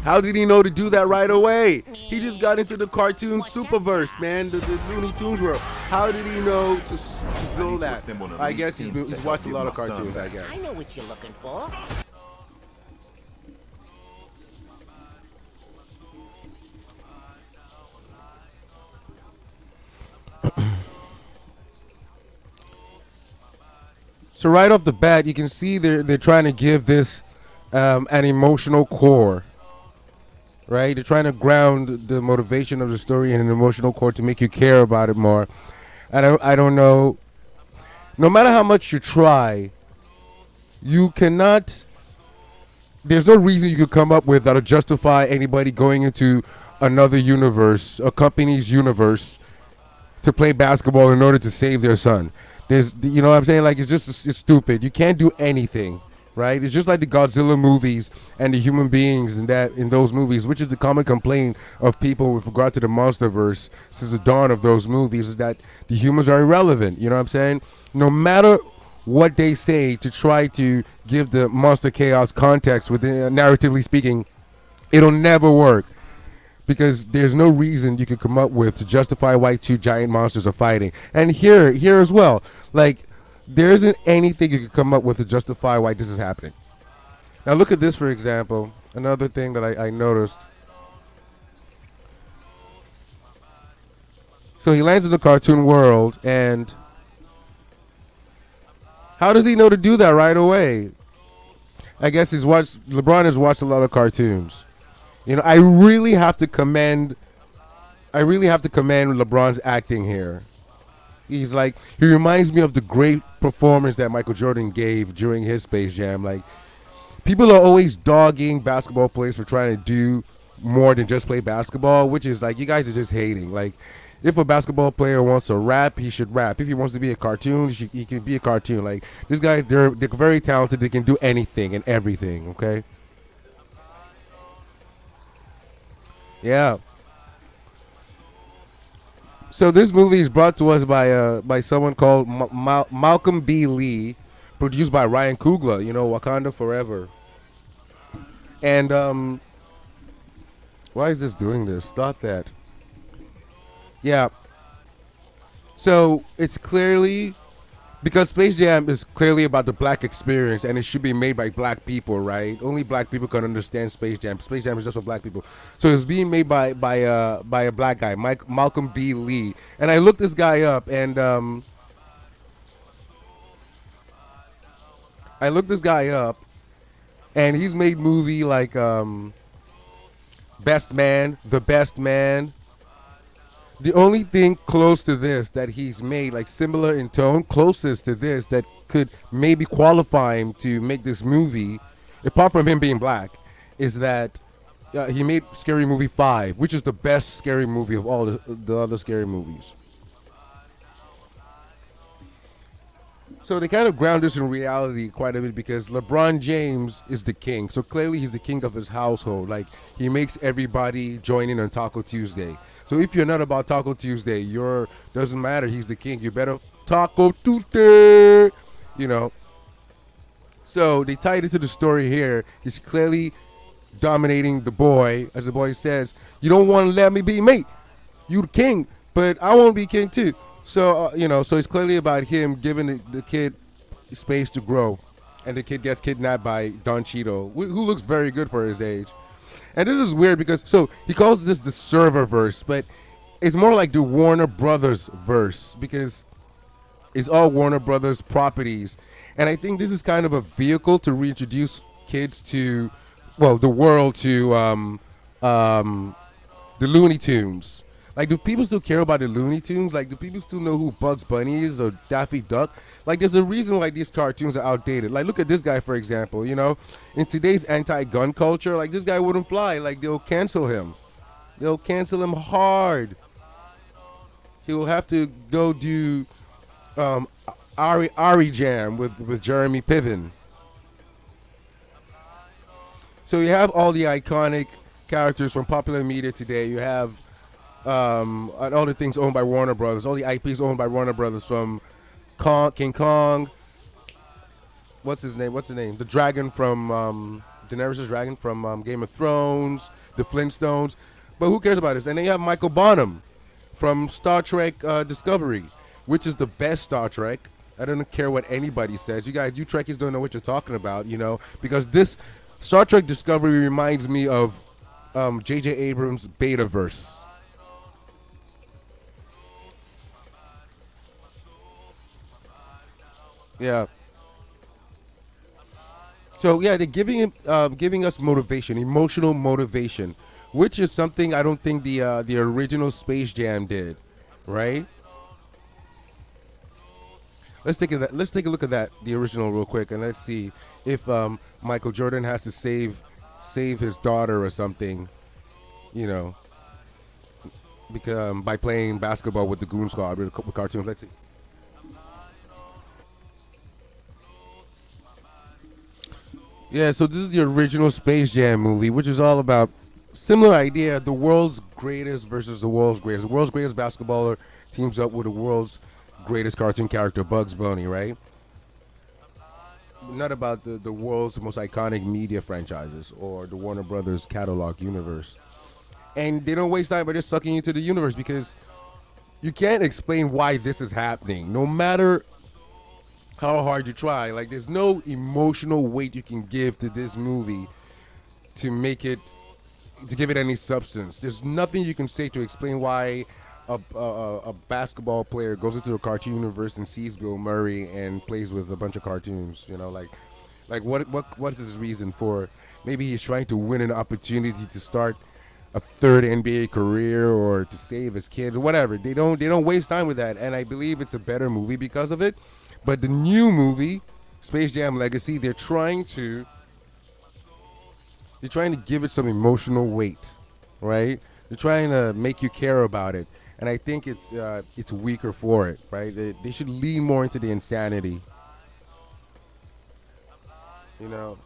How did he know to do that right away? He just got into the cartoon superverse, man, the Looney Tunes world. How did he know to build that? I guess he's watched a lot of cartoons, I guess. I know what you're looking for. So right off the bat, you can see they're trying to give this an emotional core, right? They're trying to ground the motivation of the story in an emotional core to make you care about it more. I don't know. No matter how much you try, you cannot. There's no reason you could come up with that'll justify anybody going into another universe, a company's universe, to play basketball in order to save their son. You know what I'm saying? Like it's stupid. You can't do anything, right? It's just like the Godzilla movies and the human beings in those movies, which is the common complaint of people with regard to the MonsterVerse since the dawn of those movies, is that the humans are irrelevant. You know what I'm saying? No matter what they say to try to give the monster chaos context within narratively speaking, it'll never work. Because there's no reason you could come up with to justify why two giant monsters are fighting. And here as well, like there isn't anything you could come up with to justify why this is happening. Now look at this, for example. Another thing that I noticed. So he lands in the cartoon world, and how does he know to do that right away? I guess LeBron has watched a lot of cartoons. You know, I really have to commend LeBron's acting here. He reminds me of the great performance that Michael Jordan gave during his Space Jam. Like, people are always dogging basketball players for trying to do more than just play basketball, which is like, you guys are just hating. Like, if a basketball player wants to rap, he should rap. If he wants to be a cartoon, he can be a cartoon. Like, these guys, they're very talented. They can do anything and everything, okay? Yeah. So this movie is brought to us by someone called Malcolm B. Lee, produced by Ryan Coogler. You know, Wakanda Forever. And why is this doing this? Stop that. Yeah. So it's clearly because Space Jam is clearly about the black experience, and it should be made by black people, right? Only black people can understand Space Jam. Space Jam is just for black people. So it's being made by a black guy, Malcolm B. Lee. And I looked this guy up, and he's made movie like Best Man, The Best Man. The only thing close to this that he's made, like similar in tone, closest to this that could maybe qualify him to make this movie, apart from him being black, is that he made Scary Movie 5, which is the best scary movie of all the other scary movies. So they kind of ground this in reality quite a bit because LeBron James is the king. So clearly he's the king of his household. Like, he makes everybody join in on Taco Tuesday. So if you're not about Taco Tuesday, doesn't matter. He's the king. You better Taco Tuesday, you know. So they tied it to the story here. He's clearly dominating the boy. As the boy says, you don't want to let me be me. You the king, but I want to be king too. So, so it's clearly about him giving the kid space to grow. And the kid gets kidnapped by Don Cheeto, who looks very good for his age. And this is weird because, so he calls this the server verse, but it's more like the Warner Brothers verse because it's all Warner Brothers properties. And I think this is kind of a vehicle to reintroduce kids to, the world to the Looney Tunes. Like, do people still care about the Looney Tunes? Like, do people still know who Bugs Bunny is or Daffy Duck? Like, there's a reason why these cartoons are outdated. Like, look at this guy, for example, In today's anti-gun culture, like, this guy wouldn't fly. Like, they'll cancel him. They'll cancel him hard. He will have to go do Ari Jam with Jeremy Piven. So you have all the iconic characters from popular media today. You have all the things owned by Warner Brothers, all the IPs owned by Warner Brothers, from King Kong. What's his name? The dragon from Daenerys' dragon from Game of Thrones, the Flintstones. But who cares about this? And then you have Michael Bonham from Star Trek Discovery, which is the best Star Trek. I don't care what anybody says. You guys, you Trekkies don't know what you're talking about, because this Star Trek Discovery reminds me of J.J. Abrams' Betaverse. Yeah. So yeah, they're giving us motivation, emotional motivation, which is something I don't think the original Space Jam did, right? Let's take a look at the original real quick, and let's see if Michael Jordan has to save his daughter or something, you know, because by playing basketball with the Goon Squad with cartoons. Let's see. Yeah, so this is the original Space Jam movie, which is all about similar idea: the world's greatest versus the world's greatest. The world's greatest basketballer teams up with the world's greatest cartoon character, Bugs Bunny, right? Not about the world's most iconic media franchises or the Warner Brothers catalog universe. And they don't waste time by just sucking into the universe because you can't explain why this is happening, no matter how hard you try. Like, there's no emotional weight you can give to this movie to make it, to give it any substance. There's nothing you can say to explain why a basketball player goes into a cartoon universe and sees Bill Murray and plays with a bunch of cartoons. Like what's his reason for? Maybe he's trying to win an opportunity to start a third NBA career or to save his kids or whatever. They don't waste time with that, and I believe it's a better movie because of it. But the new movie, Space Jam Legacy, they're trying to give it some emotional weight, right? They're trying to make you care about it, and I think it's weaker for it, right? They should lean more into the insanity, you know.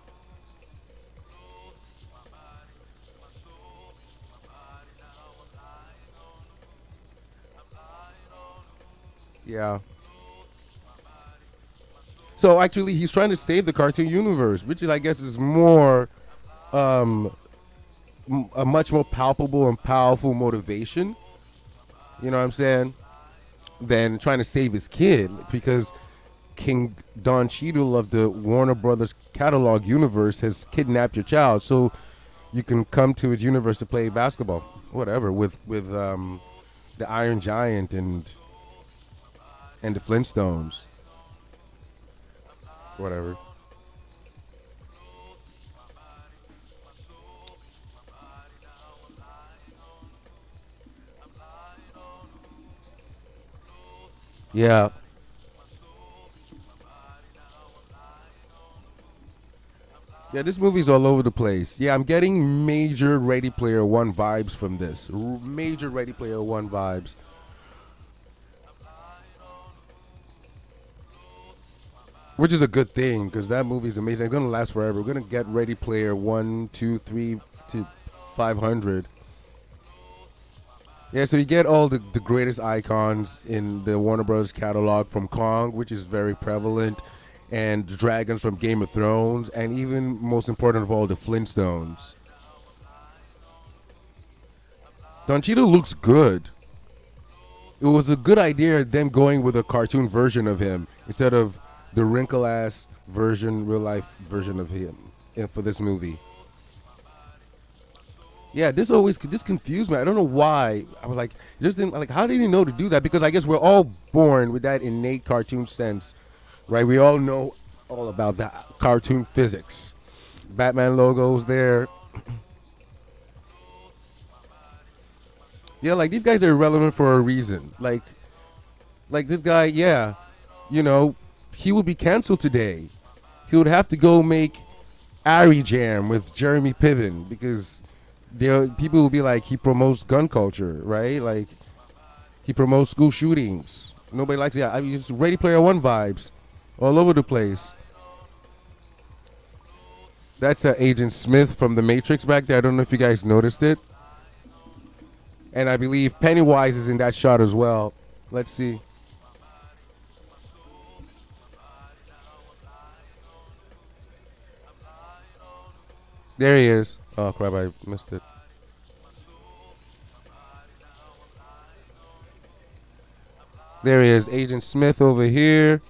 Yeah. So actually, he's trying to save the cartoon universe, which is, I guess, is more um, a much more palpable and powerful motivation. You know what I'm saying? Than trying to save his kid because King Don Cheadle of the Warner Brothers catalog universe has kidnapped your child, so you can come to his universe to play basketball, whatever, with the Iron Giant and the Flintstones, whatever. Yeah, yeah. This movie's all over the place. Yeah, I'm getting major Ready Player One vibes from this. Major Ready Player One vibes. Which is a good thing because that movie is amazing. It's gonna last forever. We're gonna get Ready Player One, Two, Three to 500. Yeah, so you get all the greatest icons in the Warner Bros. Catalog from Kong, which is very prevalent, and the dragons from Game of Thrones, and even most important of all, the Flintstones. Don Cheadle looks good. It was a good idea them going with a cartoon version of him instead of the wrinkle ass version, real life version of him for this movie. Yeah, this confused me. I don't know why. I was like, just didn't like. How did he know to do that? Because I guess we're all born with that innate cartoon sense, right? We all know all about that cartoon physics. Batman logos there. Yeah, like these guys are irrelevant for a reason. Like this guy, yeah, you know, he would be canceled today. He would have to go make Ari Jam with Jeremy Piven because people will be like, he promotes gun culture, right? Like, he promotes school shootings. Nobody likes that. I mean, it's Ready Player One vibes all over the place. That's Agent Smith from The Matrix back there. I don't know if you guys noticed it. And I believe Pennywise is in that shot as well. Let's see. There he is. Oh crap! I missed it. There he is, Agent Smith over here.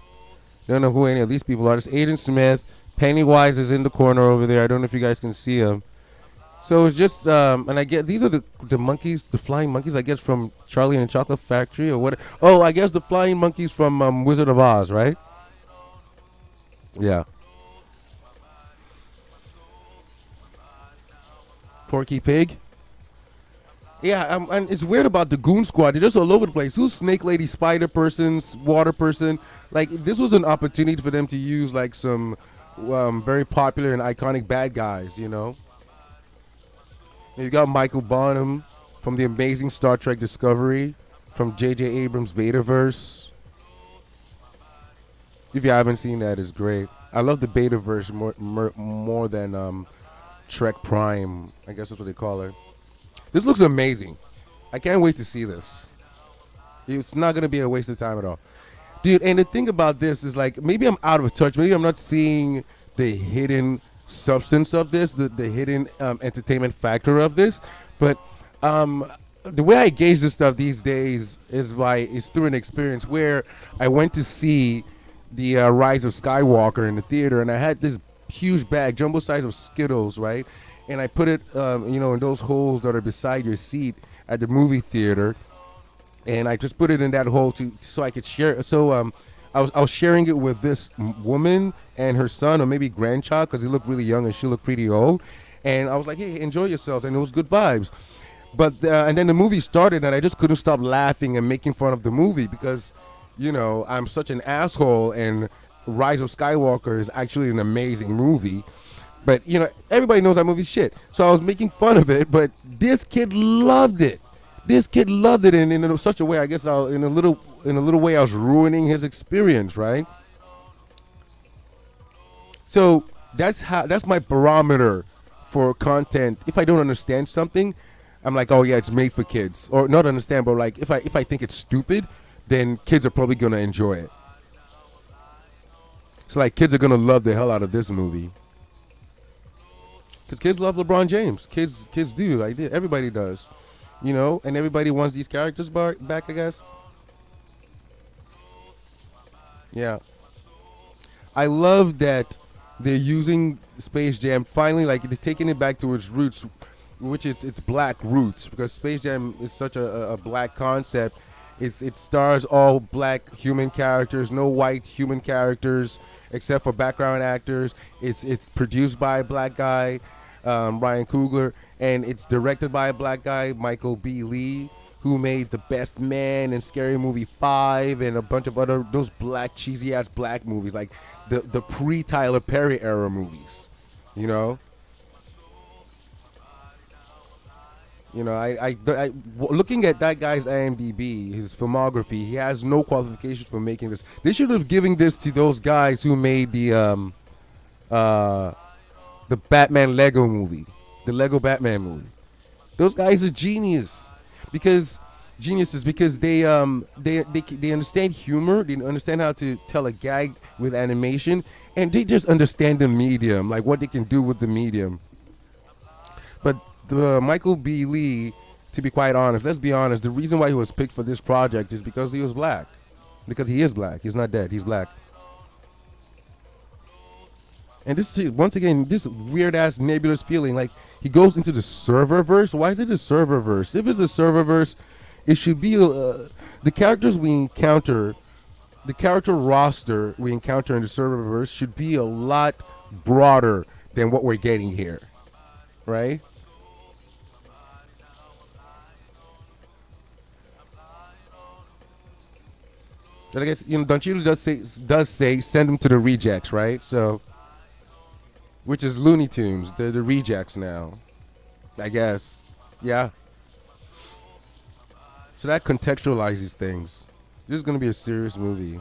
Don't know who any of these people are. It's Agent Smith. Pennywise is in the corner over there. I don't know if you guys can see him. So it's just, and I get these are the monkeys, the flying monkeys. I guess from Charlie and the Chocolate Factory or what? Oh, I guess the flying monkeys from Wizard of Oz, right? Yeah. Porky Pig. Yeah, and it's weird about the Goon Squad. They're just all over the place. Who's Snake Lady, Spider Person, Water Person? Like this was an opportunity for them to use like some very popular and iconic bad guys. You know, you got Michael Bonham from the amazing Star Trek Discovery, from J.J. Abrams' Betaverse. If you haven't seen that, it's great. I love the Betaverse more than Trek Prime. I guess that's what they call it. This looks amazing. I can't wait to see this. It's not going to be a waste of time at all. Dude, and the thing about this is like maybe I'm out of touch. Maybe I'm not seeing the hidden substance of this, the hidden entertainment factor of this. But the way I gauge this stuff these days is through an experience where I went to see the Rise of Skywalker in the theater, and I had this huge bag, jumbo size of Skittles, right? And I put it, in those holes that are beside your seat at the movie theater, and I just put it in that hole so I could share. So I was sharing it with this woman and her son, or maybe grandchild, because he looked really young and she looked pretty old. And I was like, "Hey, enjoy yourselves," and it was good vibes. But and then the movie started, and I just couldn't stop laughing and making fun of the movie because, I'm such an asshole, and Rise of Skywalker is actually an amazing movie. But everybody knows that movie's shit. So I was making fun of it, but this kid loved it. This kid loved it, and in such a way, I guess, in a little way, I was ruining his experience, right? So that's my barometer for content. If I don't understand something, I'm like, oh yeah, it's made for kids, or not understand, but like if I think it's stupid, then kids are probably gonna enjoy it. So like, kids are gonna love the hell out of this movie. Because kids love LeBron James. Kids do. Like everybody does. And everybody wants these characters back, I guess. Yeah. I love that they're using Space Jam finally, like they're taking it back to its roots, which is its black roots, because Space Jam is such a black concept. It stars all black human characters, no white human characters except for background actors. It's produced by a black guy, Ryan Coogler, and it's directed by a black guy, Michael B. Lee, who made The Best Man and Scary Movie 5 and a bunch of other those black cheesy ass black movies, like the pre Tyler Perry era movies. You know. Looking at that guy's IMDb, his filmography, he has no qualifications for making this. They should have given this to those guys who made the Batman Lego movie, the Lego Batman movie. Those guys are geniuses because they understand humor, they understand how to tell a gag with animation, and they just understand the medium, like what they can do with the medium. But the Michael B. Lee, to be quite honest, let's be honest, the reason why he was picked for this project is because he was black. Because he is black. He's not dead. He's black. And this is, once again, this weird-ass nebulous feeling, like he goes into the serververse. Why is it a serververse? If it's a serververse, it should be the characters we encounter, the character roster we encounter in the serververse should be a lot broader than what we're getting here. Right? But I guess Don Cheadle does say send them to the rejects, right? So, which is Looney Tunes, the rejects now, I guess, yeah. So that contextualizes things. This is gonna be a serious movie.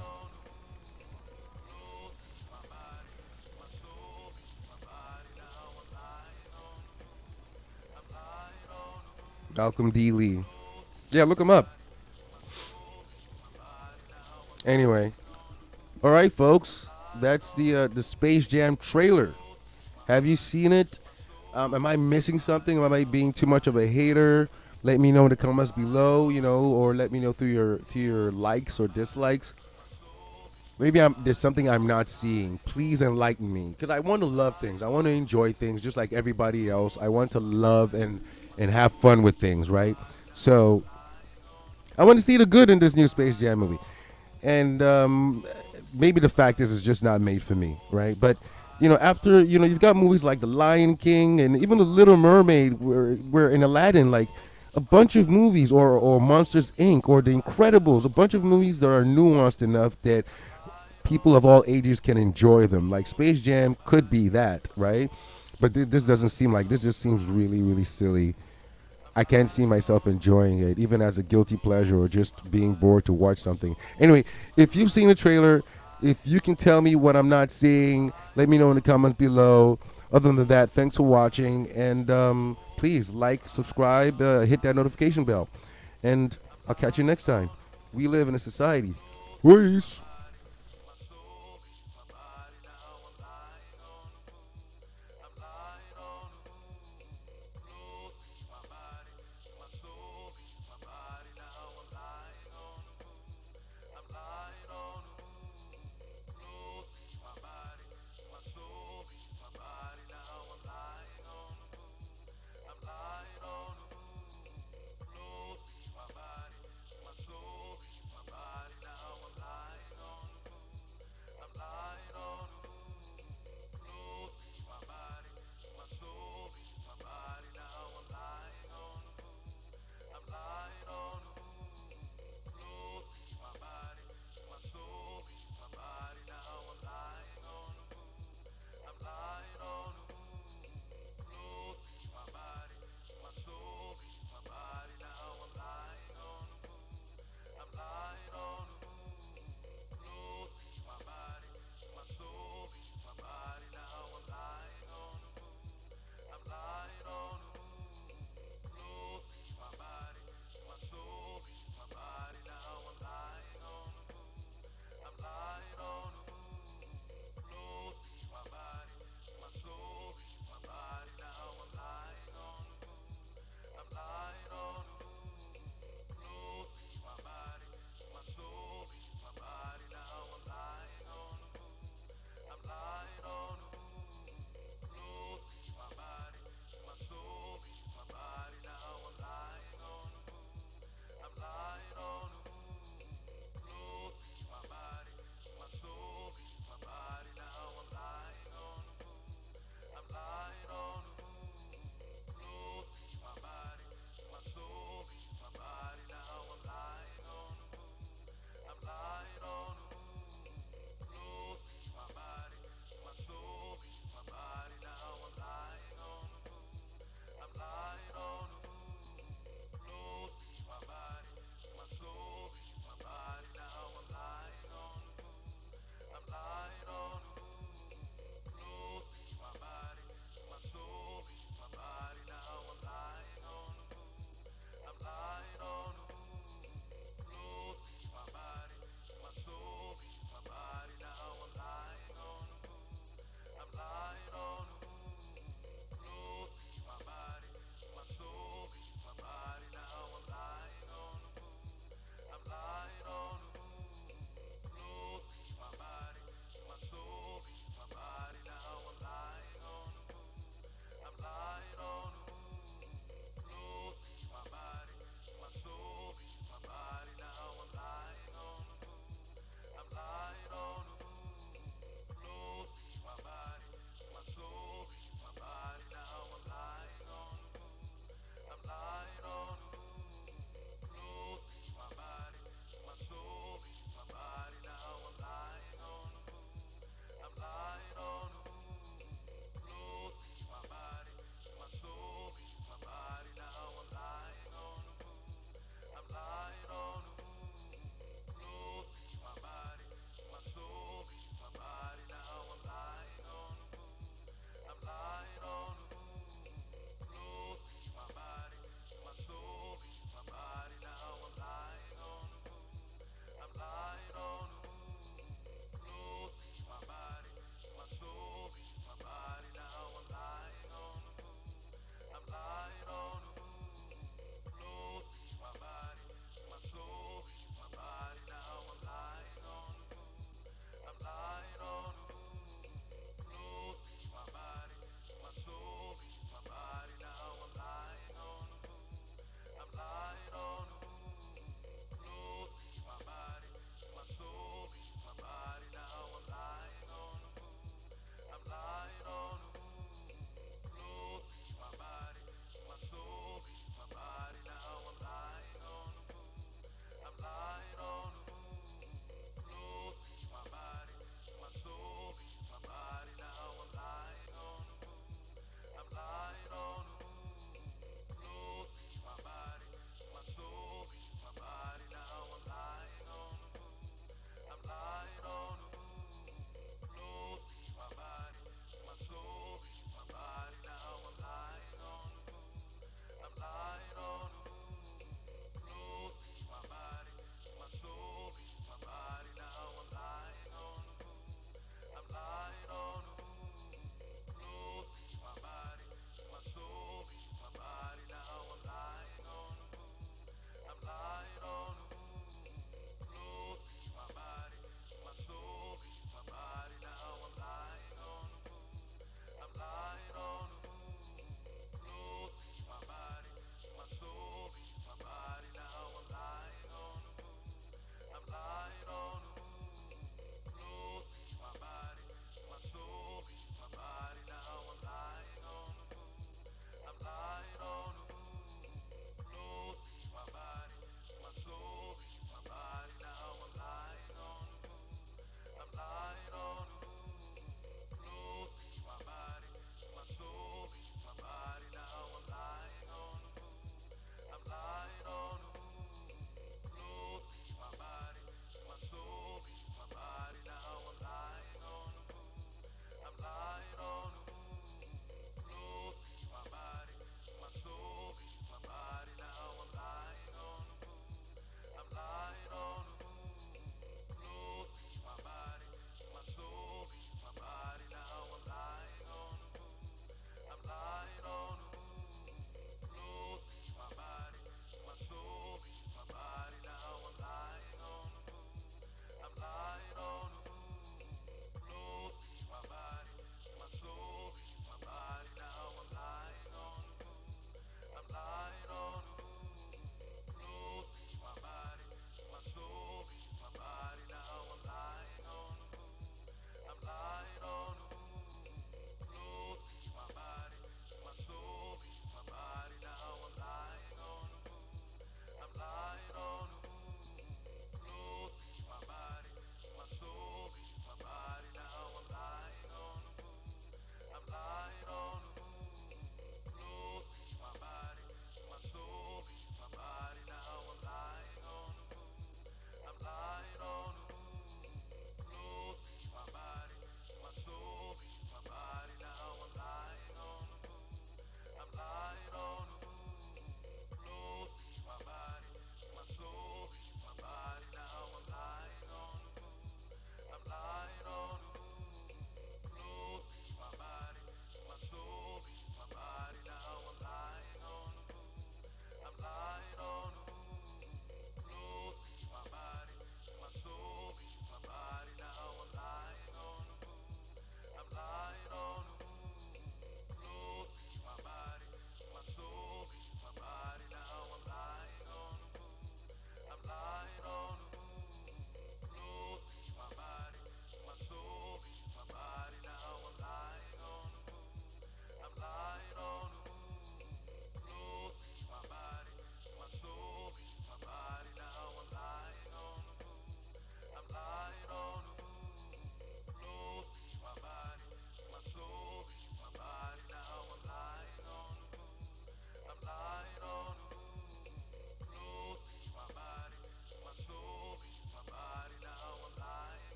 Malcolm D. Lee, yeah, look him up. Anyway, all right, folks, that's the Space Jam trailer. Have you seen it? Am I missing something? Am I being too much of a hater? Let me know in the comments below, or let me know through your likes or dislikes. Maybe there's something I'm not seeing. Please enlighten me, because I want to love things. I want to enjoy things just like everybody else. I want to love and have fun with things, right? So I want to see the good in this new Space Jam movie, and maybe the fact is it's just not made for me, right? But after you've got movies like The Lion King and even The Little Mermaid, where in Aladdin, like a bunch of movies, or Monsters Inc. or The Incredibles, a bunch of movies that are nuanced enough that people of all ages can enjoy them. Like Space Jam could be that, right? But this doesn't seem like. This just seems really, really silly. I can't see myself enjoying it, even as a guilty pleasure or just being bored to watch something. Anyway, if you've seen the trailer, if you can tell me what I'm not seeing, let me know in the comments below. Other than that, thanks for watching, and please like, subscribe, hit that notification bell, and I'll catch you next time. We live in a society. Peace.